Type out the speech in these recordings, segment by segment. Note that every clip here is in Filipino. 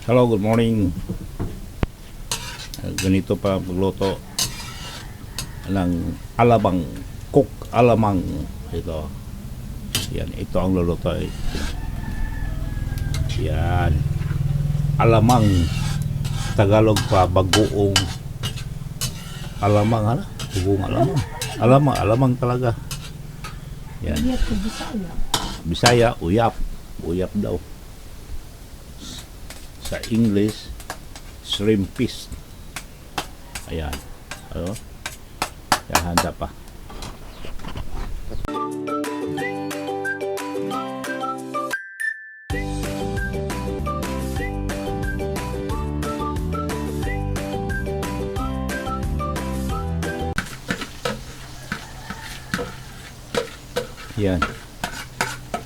Hello, good morning. Ganito pa pagluto ng alamang, cook alamang. Ito. Yan, ito ang luluto. Yan. Alamang. Tagalog pa, bagoong alamang, hala? Bagoong alamang. Alamang talaga. Yan. Bisaya, uyap. Uyap daw. Sa English, shrimp fish. Ayan. Ano? Yan, handa pa. Yan.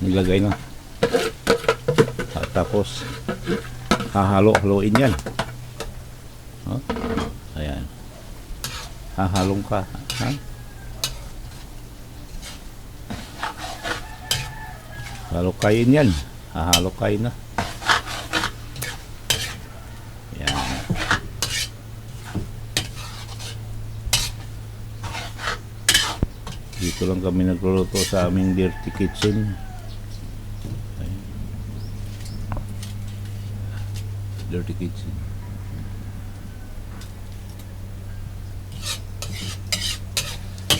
Nilagay na. At tapos hahalo-haloin yan. Oh, ayan. Hahalong ka. Ha? Halokayin yan. Hahalokayin na. Ayan. Dito lang kami nagluluto sa aming dirty kitchen. Dirty kitchen.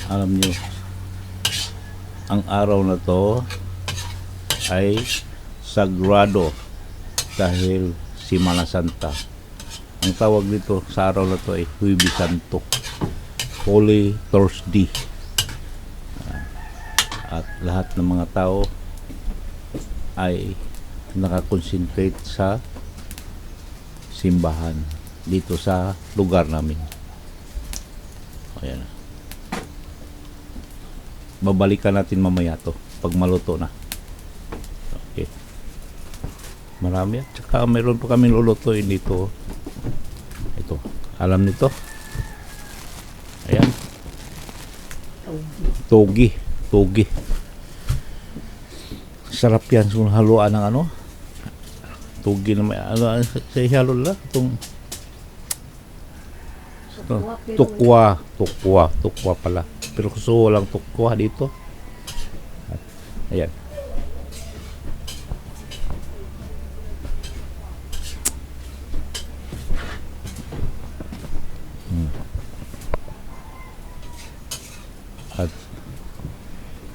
Alam nyo, ang araw na to ay sagrado dahil Semana Santa. Ang tawag dito sa araw na to ay Huwebes Santo, Holy Thursday. At lahat ng mga tao ay nakakonsentrate sa simbahan dito sa lugar namin. Ayan. Babalikan natin mamaya to pag maluto na. Okay. Marami at saka meron pa kami lulutuin dito. Ito. Alam nito? Ayan. Togi. Togi. Sarap yan kung haluan ng ano. Togi na may ano sa ihalo lang itong tukwa pala, pero gusto walang tukwa dito. Ayan. At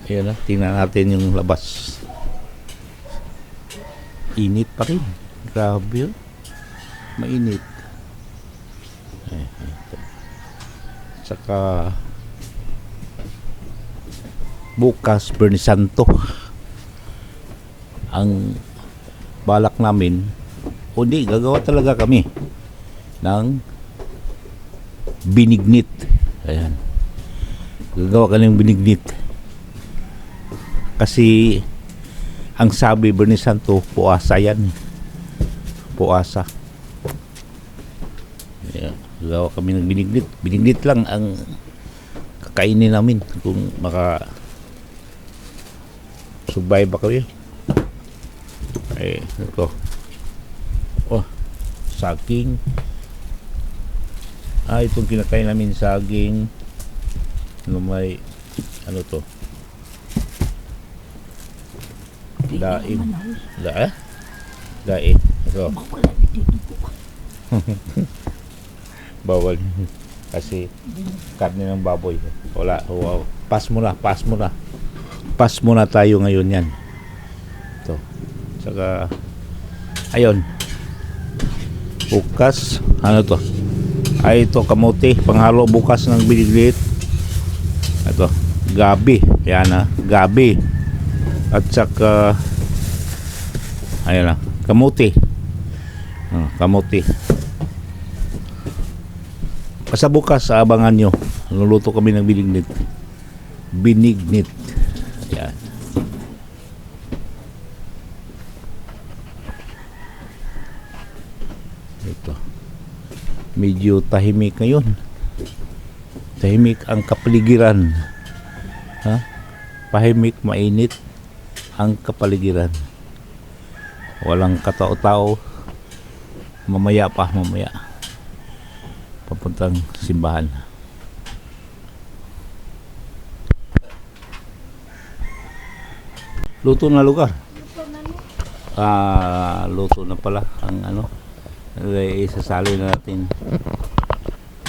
ayan na, tingnan natin yung labas. Init pa rin. Grabe yun. Mainit. Saka bukas Bernie Santo. Ang balak namin, o di, gagawa talaga kami ng binignit. Ayan. Gagawa ka ng binignit. Kasi ang sabi Bernie Santo, puasa yan. Puasa. Yeah. Gawa kami ng binignit. Binignit lang ang kakainin namin kung maka survive ba kami. Eh, ito. Oh, saging. Itong kinakain namin saging. Ano may, ano to? Daing. Daing. Ito. Bawal. Kasi karne ng baboy. Wala. Wow. Pass muna. Pass muna tayo ngayon yan. Ito. Saka, ayun. Bukas. Ano to? Ay, ito kamote. Panghalo bukas ng binignit. Ito. Gabi. Yan na. Gabi. At saka ayun na, kamote. Kamote. Basta bukas abangan nyo. Luluto kami ng binignit. Binignit. Ayan. Ito. Medyo tahimik ngayon. Tahimik ang kapaligiran. Ha? Pahimik, mainit ang kapaligiran. Walang katao-tao. Mamaya pa, mamaya. Papuntang simbahan. Luto na lugar. Luto na pala ang ano. Isasali na natin.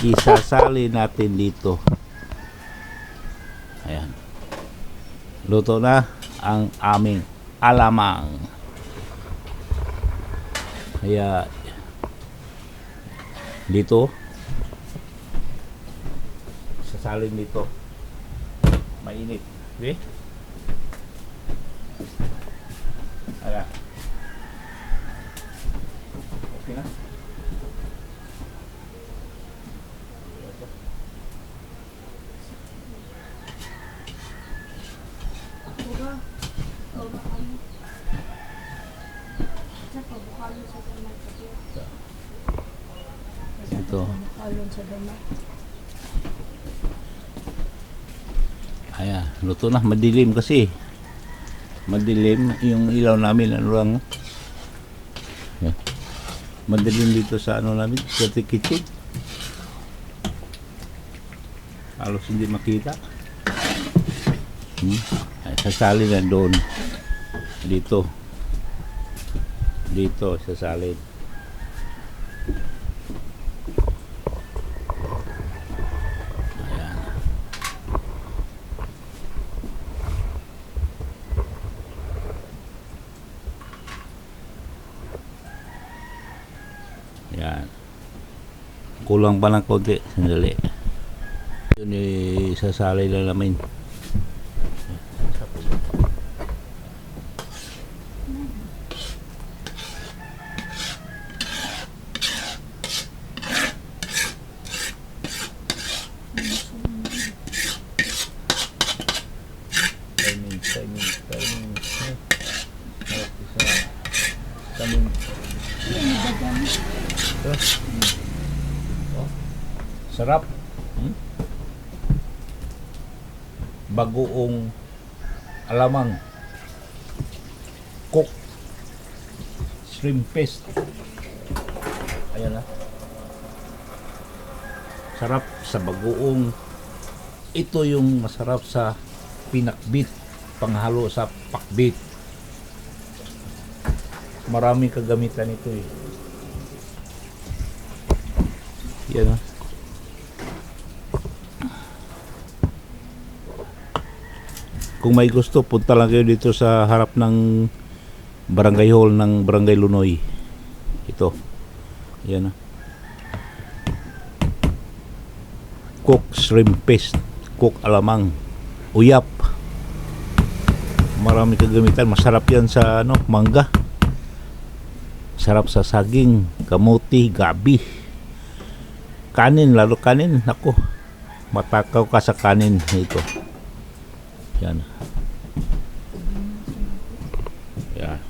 Isasali natin dito. Ayan. Luto na ang aming alamang. Kaya dito sasalin dito. Mainit. Okay? Ayan. Okay na? Ito. Ayan, luto na. Madilim kasi. Madilim yung ilaw namin. Ano lang. Ayan. Madilim dito sa ano namin. Sa kitchen. Halos hindi makita. Ay, sasali na doon. Dito. Dito sasali. Yan. Kulang pa ng konti. Sandali. Yun sasali lang namin. Sarap. Bagoong alamang. Cook shrimp paste. Ayan na. Sarap sa bagoong. Ito yung masarap sa pinakbit. Panghalo sa pakbit. Maraming kagamitan ito eh. Yan na. Kung may gusto, punta lang kayo dito sa harap ng barangay hall ng Barangay Lunoy. Ito. Yan na. Cook shrimp paste. Cook alamang. Uyap. Marami kagamitan. Masarap yan sa ano, mangga. Sarap sa saging, kamuti, gabi. Kanin, lalo kanin. Ako, matakaw ka sa kanin ito. Yan. Yan.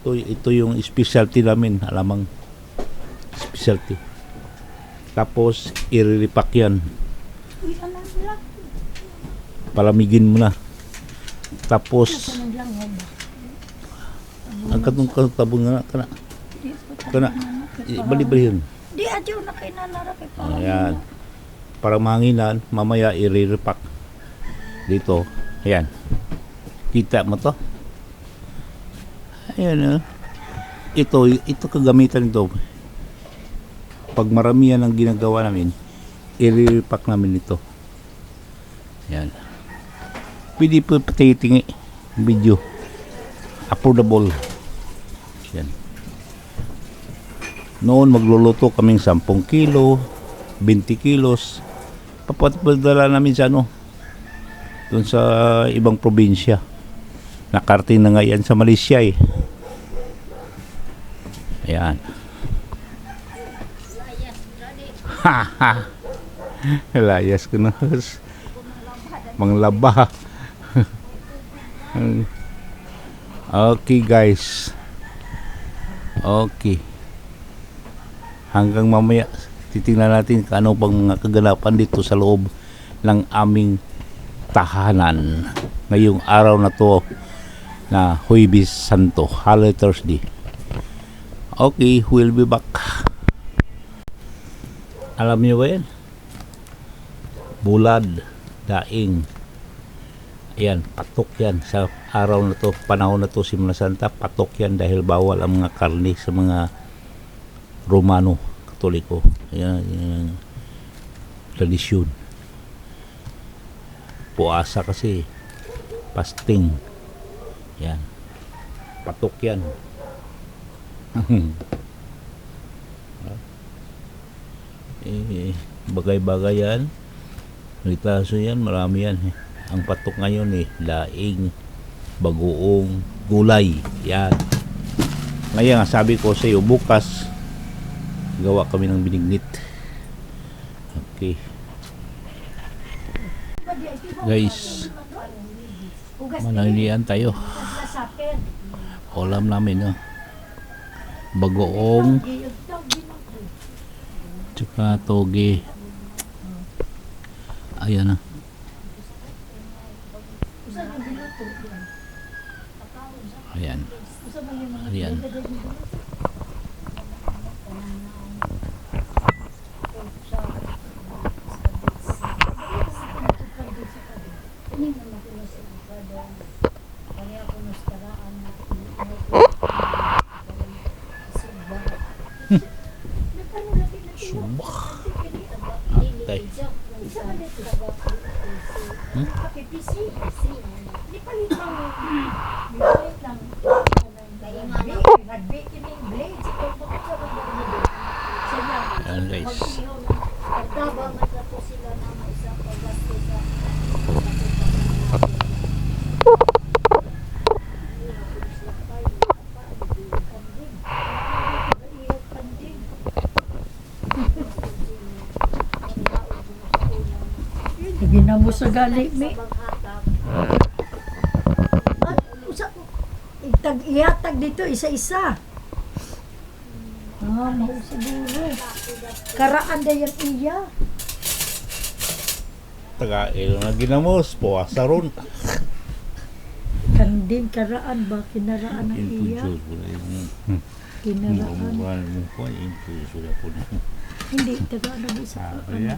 Ito yung specialty namin, alamang specialty. Tapos iriripak yan. Palamigin mo na. Tapos ang katong tabong nga kana. Kana. Bali-bali yun. Di adyo na kay nanara kay pa. Ayan. Para mahanginan, mamaya iriripak dito. Ayan. Kita mo to? Ayan. Ito kagamitan ito. Pag maramihan ang ginagawa namin, iriripak namin ito. Ayan. Pwede po patitingi video. Affordable. Ayan. Noon magluluto kaming 10 kilo, 20 kilos. Papadala namin sa ano, doon sa ibang probinsya. Nakarating na nga yan sa Malaysia eh. Ayan. Haha. Layas ko na. Manglaba. Okay guys. Okay. Hanggang mamaya titingnan natin kung ano pang mga kaganapan dito sa loob ng aming tahanan ngayong araw na to na Huwebes Santo, Holy Thursday. Okay, we'll be back. Alam niyo ba yan? Bulad, daing. Ayan, patok yan. Sa araw na to, panahon na to, Simana Santa, patok yan dahil bawal ang mga karne sa mga Romano, Katoliko. Ayan, yan. Tradisyon. Puasa kasi. Fasting. Yan. Patok yan. Bagay-bagay yan. Ritaso yan, marami yan. Ang patok ngayon laing, bagoong, gulay. Yan. Ngayon, sabi ko sa iyo, bukas gawa kami ng binignit. Okay. Guys, mananilian tayo. Ulam namin, bagoong, tsaka toge. Ayan na. Ayan. Ayan. Subak. Atay. Ayan guys. Ginamo sa gali mi. Ihatag dito isa-isa. Mau siguro. Karaan da yan iya. Taga-ilo na ginamos. Puwasa ron. Kanding karaan ba? Kinaraan ang iya. Intuition ko na yung Kinaraan. mukha mo ko. Intuition ko na. Hindi, taga na ba sa Kaya?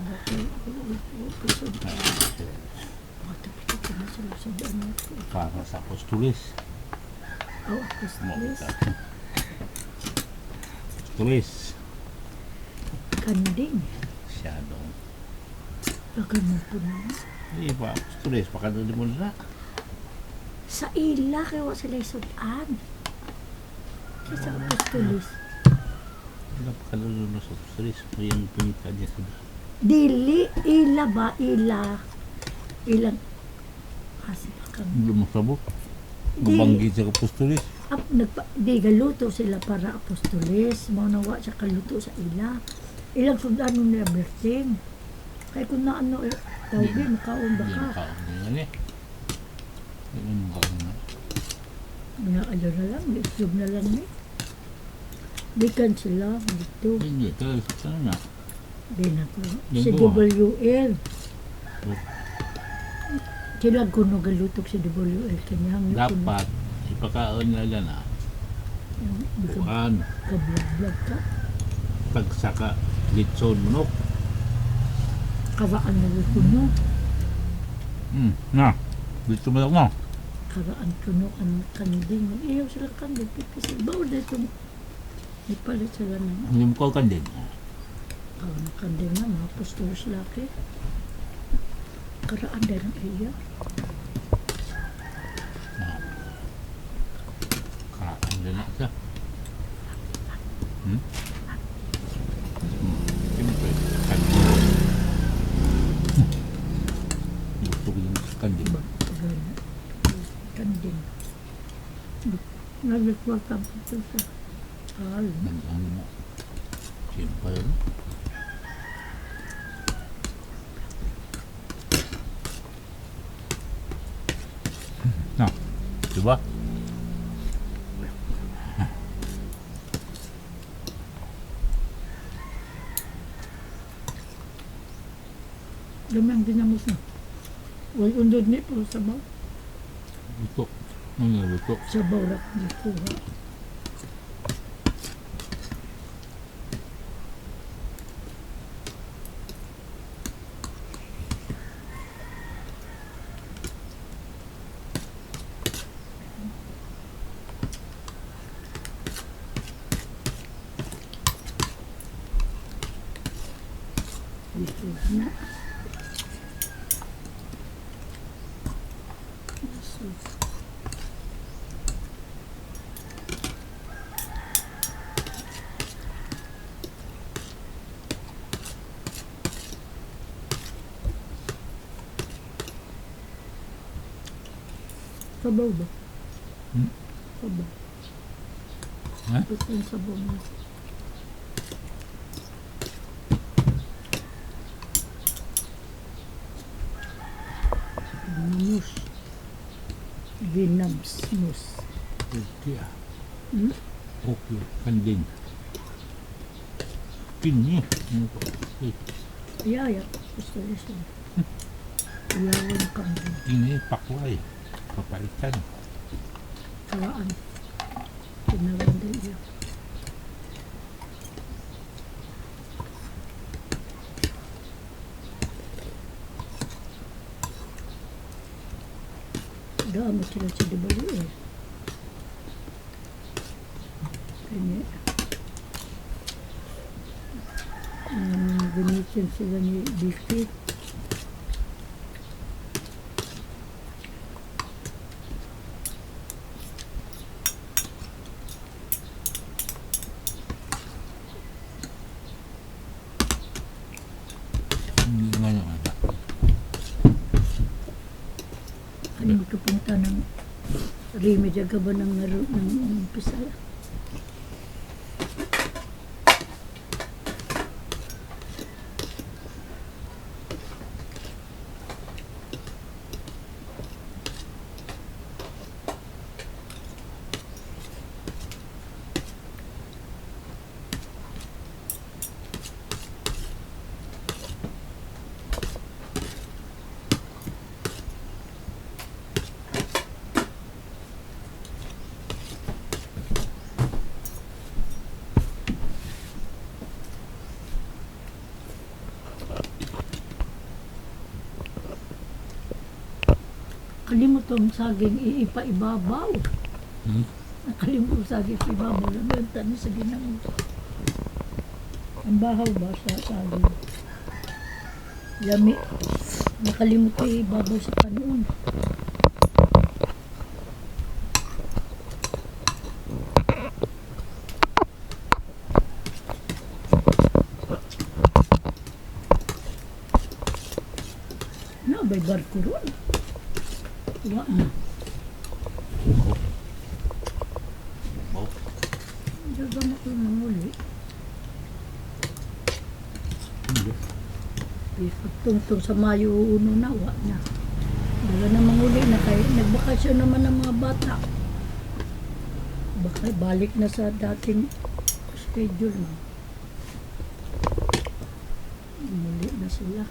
Para sa apostolis. Oh, apostolis. Apostolis. Kanding. Masyadong. Lagan mo po na. Hindi pa apostolis. Pakadali mo na. Sa ila, kaya wa sila isudan. Kaya sa apostolis. Hindi pakadali mo sa apostolis. Yung pumita niya sa Dili, ila ba? Ila. Ilang. Kasi kang. lumasabot. Di, Mabanggit sa apostolis. di galuto sila para apostolis. Maunawa siya kaluto sa ila. Ilang sundano nila berting. Kaya kung na ano, tawagin, makaon ba Hindi ka? makaon na yan eh. Hindi makaon na. Ano na lang, itlog na lang eh. Bikan sila dito. Hindi, talaga sana na. Di na ko. Yan Si po, WL. Oh. Sila kuno galutog si WL. Kanyang Dapat, ipakaon nila na. Kuhan, kablag ka. tagsaka, litson, manok. Karaan na rin kuno. Na, dito mo na. Karaan kuno ang kanding. Iyaw sila kanding. Pipisi. Bawal na itong ipalit sila ng Hindi mo ka din. kanding na mga pustulos laki. Karaan din ang iya. Karaan din na siya. Siyempre, kanding. Gusto ko yung kanding. Kanding. Nagagwag ka po ito sa hal. Nag-ano mo. Siyempre. Na, diba? Lumang dinamos na. Huwag undod ni po sa baw. Luto. Ano luto? Sa baw rak di kuha. Lisod na. Lisod. Sabaw ba? Hmm? Sabaw. Ha? Ito yung sabaw mo. Namus. Ginamsmus. Okay ah. Hmm? Okay. Kanding. Kini. Ano ko? Eh, Ayaya. Gusto lisod. Ilawan kambing. Kini pakway. Papaitan. Kawaan. Kinawan din iya. Dami sila sa dibali eh. Kanya. Gamitin sila ni Bifi. Hindi nga naman. Ano magkapunta ng remedya ka ba ng ngaro ng umpisa? Kalimot ang saging iipa-ibabaw. Hmm? Nakalimot ang saging iibabaw. Ang tanong sa ginamo. Ang bahaw ba sa saging? Lami. Nakalimot ang iibabaw sa kanuon. Ba'y barko ron? Wa na. Oh. Dagang ako nanguli. Hindi. Tungtong sa Mayo 1 na, wa na. Wala na manguli na kayo. Nagbakasyon naman ang mga bata. Baka balik na sa dating schedule mo. Muli na sila.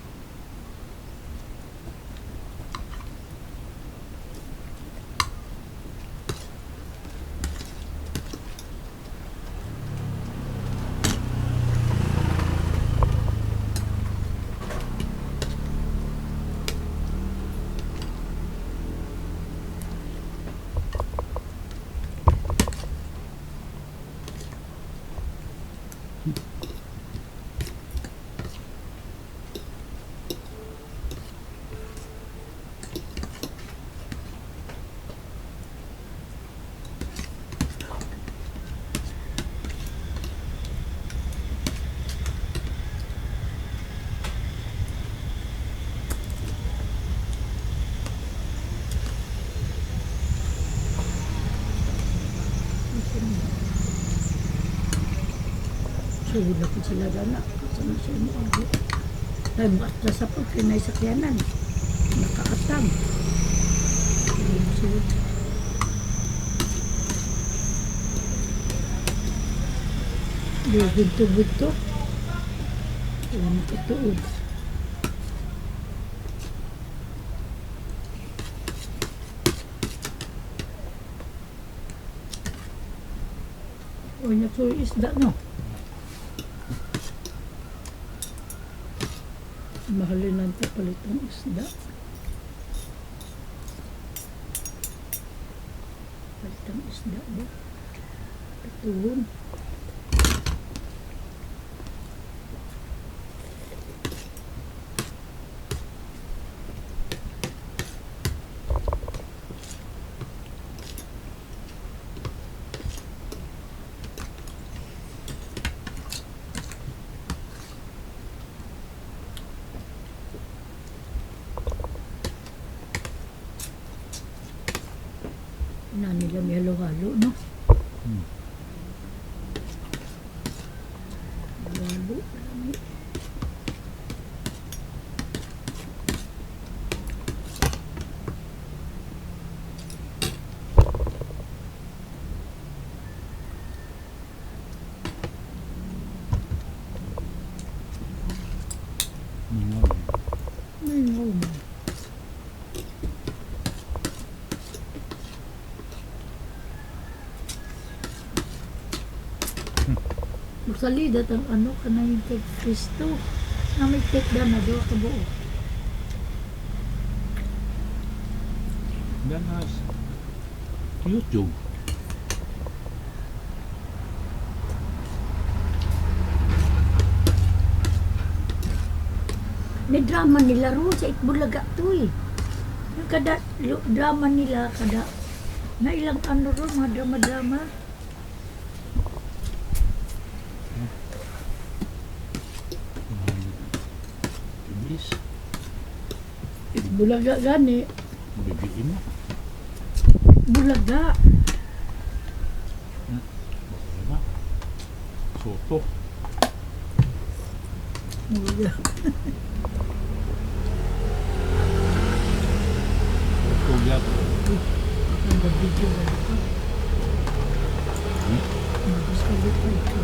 Sulit ko sila dana. Sana siya mo agad. Dahil basta sa pagkinay sakyanan. Nakaatang. Sulit. Ginto-ginto. Wala nakatuod. O, natuloy isda, no? Mahalin ang papalitong isda. Palitong isda ba? Patuhon. Kailangan nila may halo-halo, no? Hmm. Halo-halo. Marami. Mingaw. Ayun. Salida ang ano ka na yung kay Kristo. Na may cake na na doon ka buo. Danas. YouTube. May drama nila ro sa Itbulaga to eh. Yung kada drama nila, kada na ilang ano ro, mga drama-drama. Ibis. Itbulaga gani. Bibiin mo. Bulaga. Diba? Soto. Bulaga. Soto gat. Ang video na ito. Hmm? Gusto ko ito.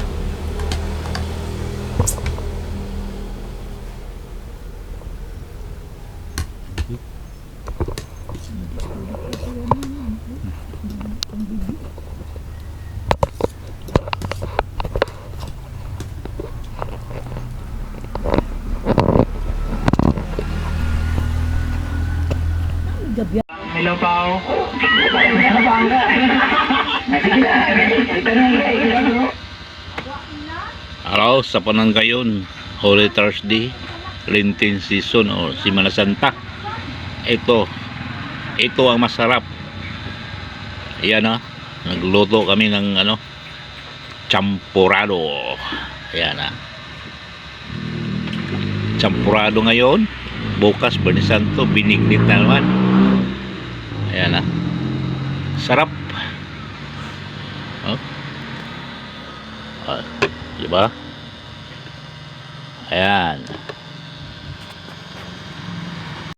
Gabi. Hello, Pao. Araw sa Pananggayon, Holy Thursday, Lenten season o Semana Santa. Ito ang masarap. Ayan na, nagluto kami ng ano, champurado. Ayan na. Champurado ngayon, bukas Bani Santo, binignit na naman. Ayan na. Sarap. Oh. Diba? Ayan.